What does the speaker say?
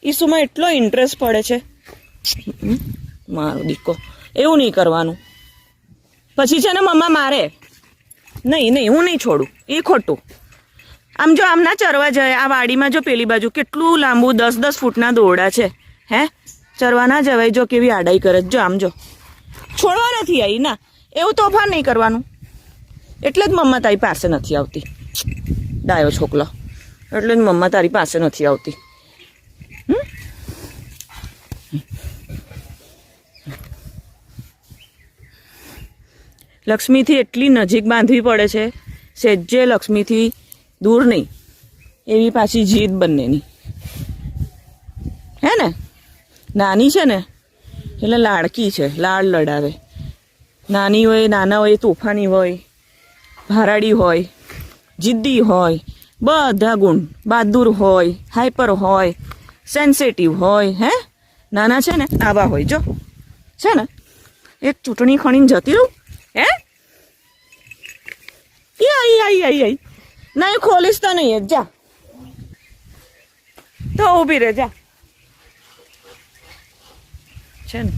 ઈસુમાં એટલો ઇન્ટરેસ્ટ પડે છે. મારો દીકો એવું નહીં કરવાનું. પછી છે ને મમ્મા મારે. નહીં હું નહીં છોડું, એ ખોટું. આમ જો આમ ના ચરવા જાય. આ વાડીમાં જો પેલી બાજુ કેટલું લાંબુ 10-10 ફૂટના દોરડા છે. હે ચરવા ના જવાય. જો કેવી આડાઈ કરે જો આમ જો. છોડવા નથી આવી ના, એવું તોફાન નહીં કરવાનું. એટલે જ મમ્મા તારી પાસે નથી આવતી. ડાયો છોકલો, એટલે જ મમ્મા તારી પાસે નથી આવતી. લક્ષ્મીથી એટલી નજીક બાંધવી પડે છે, સહેજે લક્ષ્મીથી દૂર નહીં. એવી પાછી જીદ બંનેની. હે ને નાની છે ને એટલે લાડકી છે, લાડ લડાવે. નાની હોય, નાના હોય, તોફાની હોય, ભારાડી હોય, જિદ્દી હોય, બધા ગુણ. બહાદુર હોય, હાઈપર હોય, સેન્સિટિવ હોય. હે નાના છે ને આવા હોય. જો છે ને એક ચૂંટણી ખણીને જતી રહું. હે આઈ નહીં ખોલીશ તો નહીં. જા તો ઊભી રહે જા. છે ને